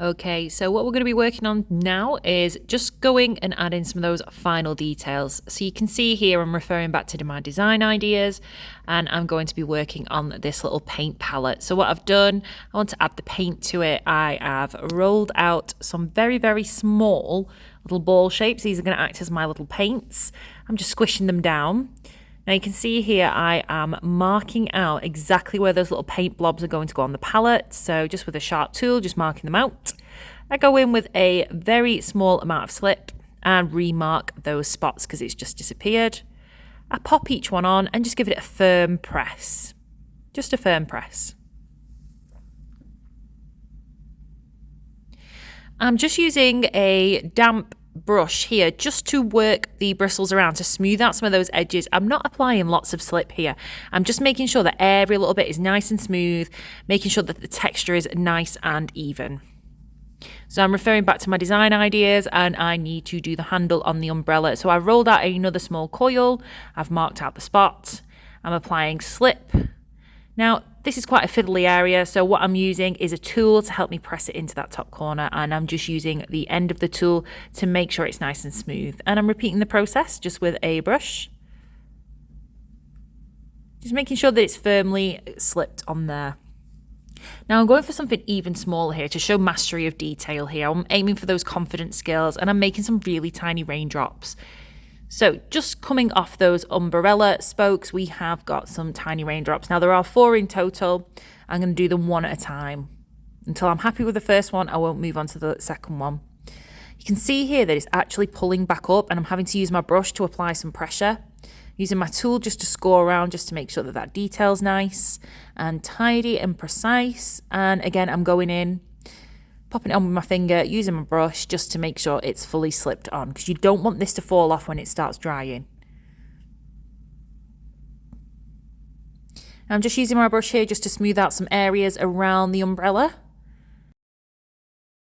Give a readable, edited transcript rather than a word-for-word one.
Okay, so what we're going to be working on now is just going and adding some of those final details. So you can see here I'm referring back to my design ideas, and I'm going to be working on this little paint palette. So what I've done, I want to add the paint to it. I have rolled out some very, very small little ball shapes. These are going to act as my little paints. I'm just squishing them down. Now you can see here I am marking out exactly where those little paint blobs are going to go on the palette. So just with a sharp tool, just marking them out. I go in with a very small amount of slip and remark those spots because it's just disappeared. I pop each one on and just give it a firm press. Just a firm press. I'm just using a damp brush here just to work the bristles around to smooth out some of those edges. I'm not applying lots of slip here. I'm just making sure that every little bit is nice and smooth, making sure that the texture is nice and even. So I'm referring back to my design ideas and I need to do the handle on the umbrella. So I've rolled out another small coil. I've marked out the spot. I'm applying slip. Now, this is quite a fiddly area, so what I'm using is a tool to help me press it into that top corner, and I'm just using the end of the tool to make sure it's nice and smooth. And I'm repeating the process just with a brush. Just making sure that it's firmly slipped on there. Now I'm going for something even smaller here to show mastery of detail here. I'm aiming for those confidence skills, and I'm making some really tiny raindrops. So just coming off those umbrella spokes, we have got some tiny raindrops. Now there are 4 in total. I'm going to do them one at a time. Until I'm happy with the first one, I won't move on to the second one. You can see here that it's actually pulling back up and I'm having to use my brush to apply some pressure. Using my tool just to score around just to make sure that that detail's nice and tidy and precise. And again, I'm going in, popping it on with my finger, using my brush just to make sure it's fully slipped on because you don't want this to fall off when it starts drying. I'm just using my brush here just to smooth out some areas around the umbrella.